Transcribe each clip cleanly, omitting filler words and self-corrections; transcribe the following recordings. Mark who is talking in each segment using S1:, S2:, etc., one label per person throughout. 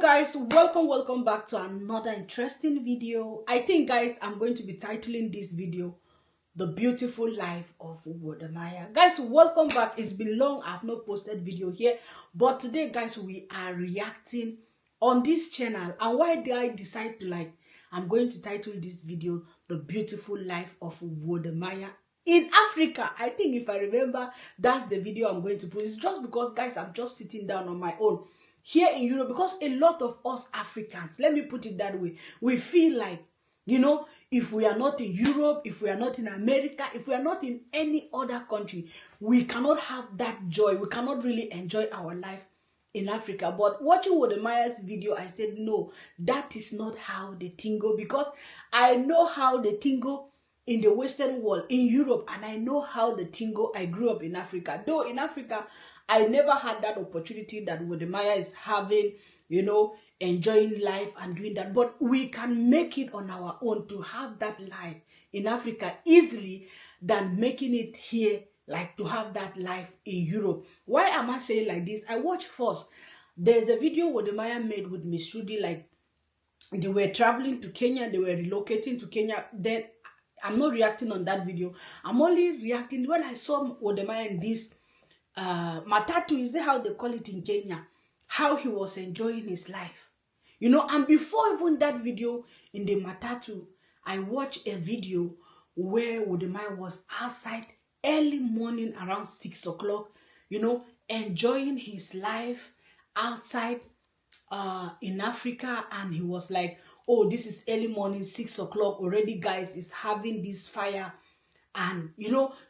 S1: Guys, welcome back to another interesting video. I think guys, I'm going to be titling this video The Beautiful Life of Wodemaya. Guys, welcome back. It's been long, I've not posted video here, but today guys, we are reacting on this channel. And why did I decide to I'm going to title this video The Beautiful Life of Wodemaya in Africa. I think if I remember, that's the video I'm going to put. It's just because guys, I'm just sitting down on my own here in Europe, because a lot of us Africans, let me put it that way, we feel like, if we are not in Europe, if we are not in America, if we are not in any other country, we cannot have that joy. We cannot really enjoy our life in Africa. But watching Wodemaya's video, I said, no, that is not how the thing go, because I know how the thing go in the Western world, in Europe, and I know how the thing go. I grew up in Africa. Though in Africa, I never had that opportunity that Wodemaya is having, enjoying life and doing that. But we can make it on our own to have that life in Africa easily than making it here, like to have that life in Europe. Why am I saying like this? I watched first. There's a video Wodemaya made with Miss Rudy, like they were traveling to Kenya, they were relocating to Kenya. Then I'm not reacting on that video. I'm only reacting when I saw Wodemaya in this matatu, is that how they call it in Kenya, how he was enjoying his life, and before even that video in the matatu, I watched a video where Wodemaya was outside early morning around 6 o'clock, enjoying his life outside in Africa. And he was like, oh, this is early morning, 6 o'clock already, guys, is having this fire and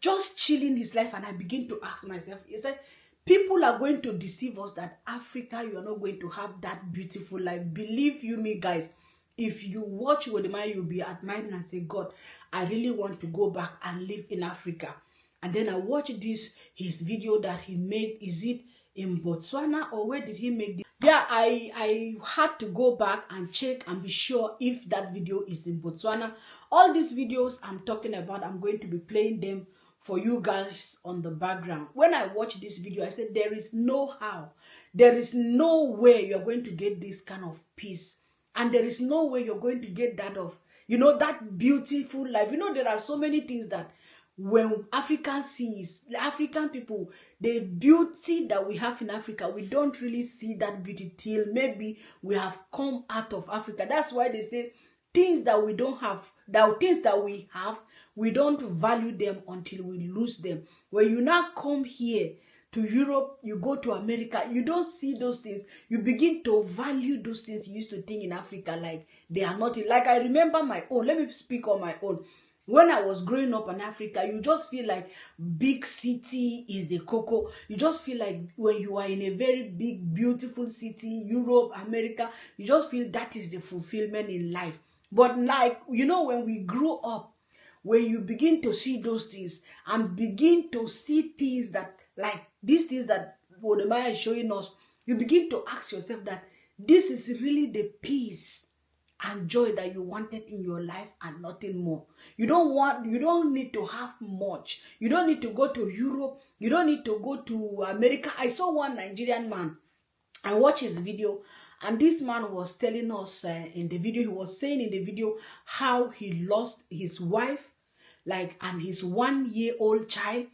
S1: just chilling his life. And I begin to ask myself, he said, people are going to deceive us that Africa, you are not going to have that beautiful life. Believe you me, guys, if you watch Wodemaya, you'll be admiring and say, God, I really want to go back and live in Africa. And then I watched his video that he made. Is it in Botswana, or where did he make this? Yeah, I had to go back and check and be sure if that video is in Botswana. All these videos I'm talking about, I'm going to be playing them for you guys on the background. When I watched this video, I said, there is no how, there is no way you're going to get this kind of peace. And there is no way you're going to get that of, that beautiful life. There are so many things that when Africans sees, the African people, the beauty that we have in Africa, we don't really see that beauty till maybe we have come out of Africa. That's why they say things that we don't have, things that we have, we don't value them until we lose them. When you now come here to Europe, you go to America, you don't see those things. You begin to value those things you used to think in Africa like they are nothing. Like I remember my own, let me speak on my own. When I was growing up in Africa, you just feel like big city is the cocoa. You just feel like when you are in a very big, beautiful city, Europe, America, you just feel that is the fulfillment in life. But when we grew up, when you begin to see those things and begin to see things that, like these things that Wodemaya is showing us, you begin to ask yourself that this is really the peace and joy that you wanted in your life and nothing more. You don't need to have much. You don't need to go to Europe. You don't need to go to America. I saw one Nigerian man. I watched his video, and this man was telling us in the video, he was saying in the video how he lost his wife, and his 1-year-old child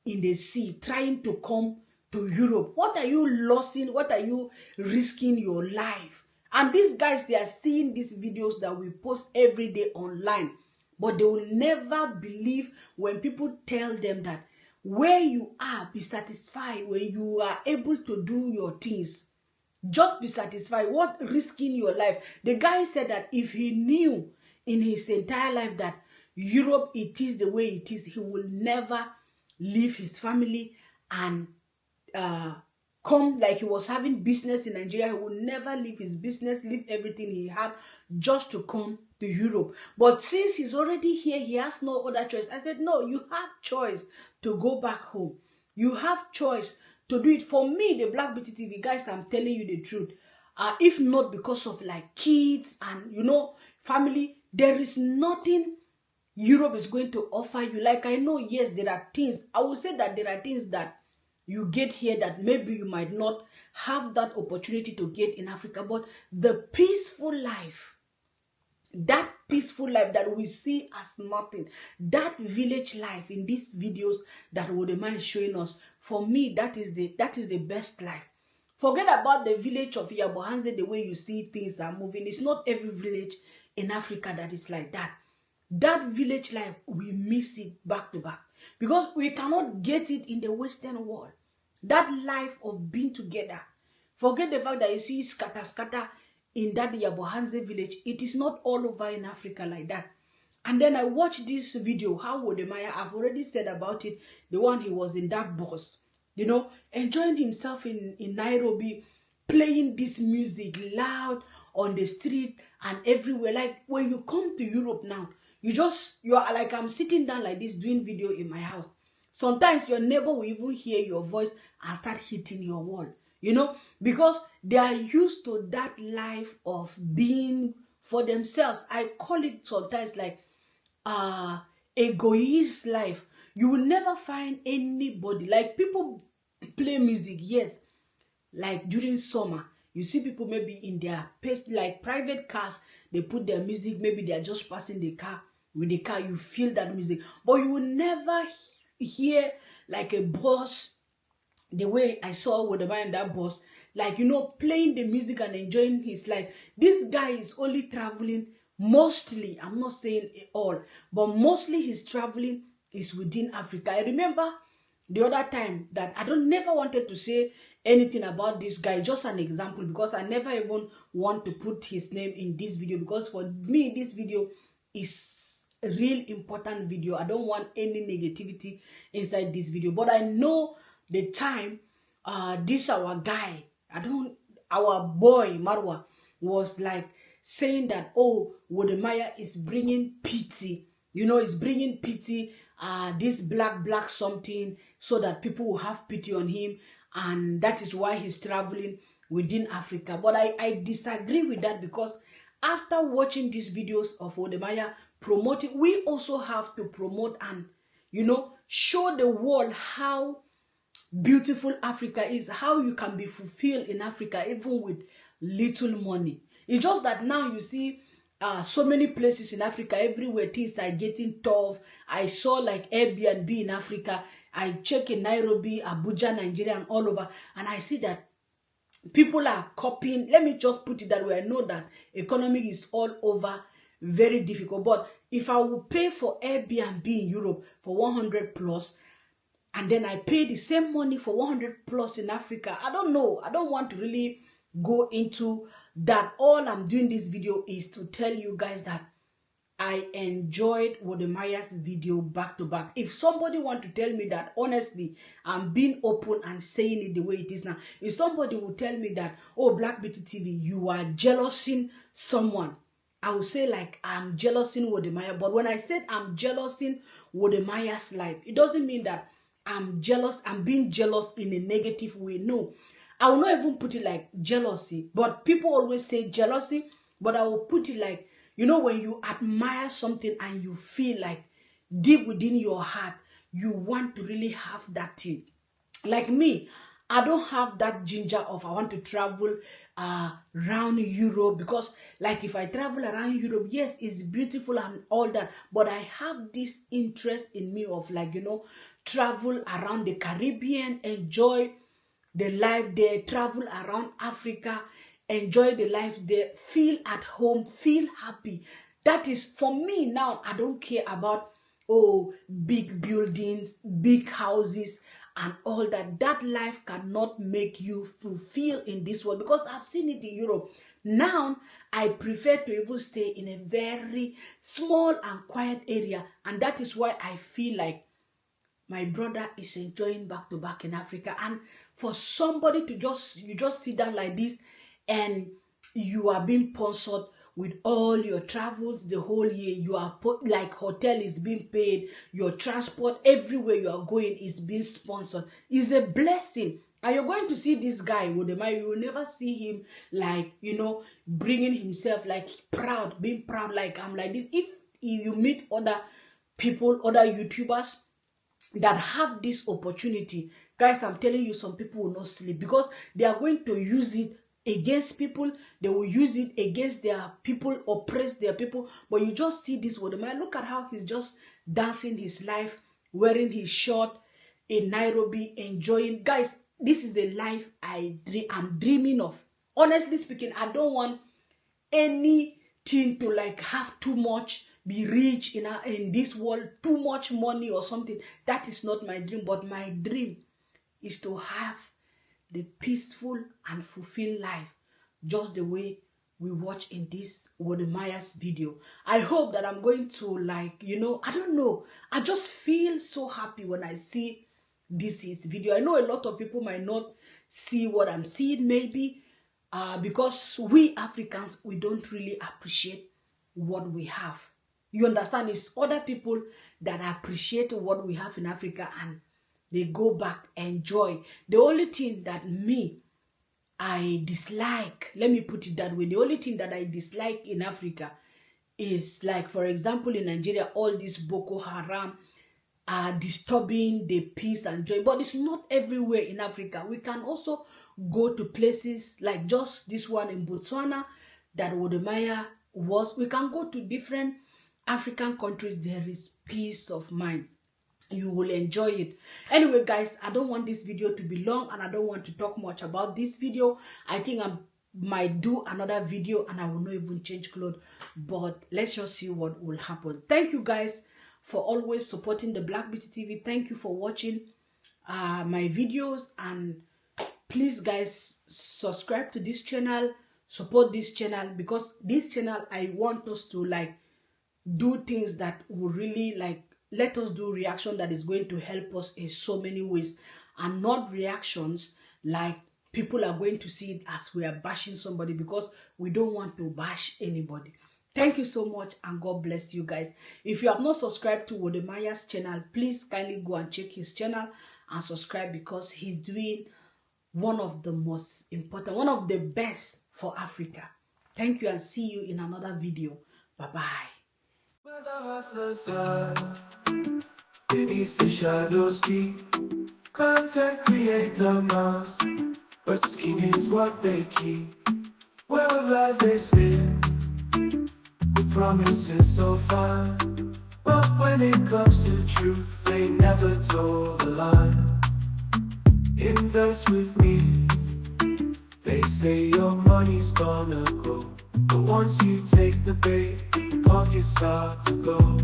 S1: in the sea, trying to come to Europe. What are you losing? What are you risking your life? And these guys, they are seeing these videos that we post every day online, but they will never believe when people tell them that where you are, be satisfied. When you are able to do your things, just be satisfied. What risking your life? The guy said that if he knew in his entire life that Europe, it is the way it is, he will never leave his family and come, like he was having business in Nigeria. He would never leave his business, leave everything he had just to come to Europe. But since he's already here, he has no other choice. I said, no, you have choice to go back home. You have choice to do it. For me, the Black Beauty TV, guys, I'm telling you the truth. If not because of like kids and, family, there is nothing Europe is going to offer you. Like I know, yes, there are things. I would say that there are things that you get here that maybe you might not have that opportunity to get in Africa. But the peaceful life, that peaceful life that we see as nothing, that village life in these videos that Wodemaya is showing us, for me, that is the best life. Forget about the village of Yabohanze, the way you see things are moving. It's not every village in Africa that is like that. That village life, we miss it back to back because we cannot get it in the Western world. That life of being together. Forget the fact that you see scatter in that Yabohanze village. It is not all over in Africa like that. And then I watched this video, how Wodemaya, I've already said about it, the one he was in that bus, you know, enjoying himself in Nairobi, playing this music loud on the street and everywhere. Like when you come to Europe now, you are like, I'm sitting down like this doing video in my house. Sometimes your neighbor will even hear your voice and start hitting your wall, you know, because they are used to that life of being for themselves. I call it sometimes like egoist life. You will never find anybody, like people play music, yes, like during summer you see people maybe in their like private cars, they put their music, maybe they are just passing the car with the car, you feel that music, but you will never hear like a boss, the way I saw with the man in that bus, like, you know, playing the music and enjoying his life. This guy is only traveling mostly, I'm not saying all, but mostly his traveling is within Africa. I remember the other time that I never wanted to say anything about this guy, just an example, because I never even want to put his name in this video, because for me this video is a real important video. I don't want any negativity inside this video, but I know the time this our guy, our boy Marwa was like saying that, oh, Wodemaya is bringing pity, you know, is bringing pity, this black something, so that people will have pity on him, and that is why he's traveling within Africa. But I disagree with that, because after watching these videos of Wodemaya promoting, we also have to promote and, you know, show the world how beautiful Africa is, how you can be fulfilled in Africa even with little money. It's just that now you see so many places in Africa, everywhere things are getting tough. I saw like Airbnb in Africa. I check in Nairobi, Abuja, Nigeria, and all over, and I see that people are copying. Let me just put it that way. I know that economy is all over very difficult, but if I will pay for Airbnb in Europe for 100 plus, and then I pay the same money for 100 plus in Africa, I don't know. I don't want to really go into that. All I'm doing this video is to tell you guys that I enjoyed Wodemaya's video back to back. If somebody want to tell me that, honestly, I'm being open and saying it the way it is now. If somebody will tell me that, oh, Black Beauty TV, you are jealousing someone, I will say like, I'm jealousing Wodemaya. But when I said I'm jealousing Wodemaya's life, it doesn't mean that I'm jealous, I'm being jealous in a negative way. No, I will not even put it like jealousy, but people always say jealousy, but I will put it like, you know, when you admire something and you feel like deep within your heart, you want to really have that thing. Like me, I don't have that ginger of I want to travel around Europe, because like if I travel around Europe, yes, it's beautiful and all that, but I have this interest in me of like, you know, travel around the Caribbean, enjoy the life there, travel around Africa, enjoy the life there, feel at home, feel happy. That is for me now. I don't care about, oh, big buildings, big houses, and all that. That life cannot make you fulfill in this world, because I've seen it in Europe. Now, I prefer to even stay in a very small and quiet area, and that is why I feel like my brother is enjoying back to back in Africa. And for somebody to you just sit down like this and you are being sponsored with all your travels the whole year, you are put like hotel is being paid, your transport everywhere you are going is being sponsored, is a blessing. And you're going to see this guy Wodemaya, you will never see him like, you know, bringing himself like proud, being proud like I'm like this. If you meet other people, other YouTubers that have this opportunity, Guys, I'm telling you, some people will not sleep because they are going to use it against people. They will use it against their people, oppress their people. But you just see this with the man. Look at how he's just dancing his life, wearing his shirt in Nairobi, enjoying. Guys, this is the life I'm dreaming of. Honestly speaking, I don't want anything to like have too much, be rich in this world, too much money or something. That is not my dream. But my dream is to have the peaceful and fulfilled life, just the way we watch in this Wodemaya's video. I hope that I'm going to like, I don't know. I just feel so happy when I see this his video. I know a lot of people might not see what I'm seeing, maybe because we Africans, we don't really appreciate what we have. You understand? It's other people that appreciate what we have in Africa and they go back, enjoy. The only thing that I dislike, let me put it that way, the only thing that I dislike in Africa is, like, for example, in Nigeria, all this Boko Haram are disturbing the peace and joy. But it's not everywhere in Africa. We can also go to places like just this one in Botswana that Wodemaya was. We can go to different African countries. There is peace of mind. You will enjoy it. Anyway, guys, I don't want this video to be long and I don't want to talk much about this video. I think I might do another video and I will not even change clothes, but let's just see what will happen. Thank you guys for always supporting the Black Beauty TV. Thank you for watching my videos, and please guys, subscribe to this channel, support this channel, because this channel, I want us to like do things that will really like let us do reaction that is going to help us in so many ways, and not reactions like people are going to see it as we are bashing somebody, because we don't want to bash anybody. Thank you so much and God bless you guys. If you have not subscribed to Wodemaya's channel, please kindly go and check his channel and subscribe, because he's doing one of the most important, one of the best for Africa. Thank you and see you in another video. Bye-bye.
S2: Beneath the shadows deep, content creator mouse, but scheming is what they keep. Where the lies they spin, with promises so fine, but when it comes to truth, they never toe the line. Invest with me, they say your money's gonna go, but once you take the bait, pockets start to go.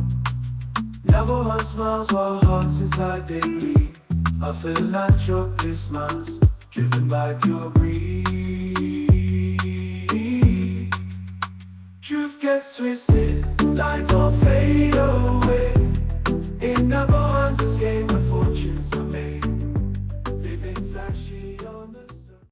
S2: Never hunt smiles while hearts inside they bleed. A philanthropist smiles, driven by pure greed. Truth gets twisted, lines all fade away.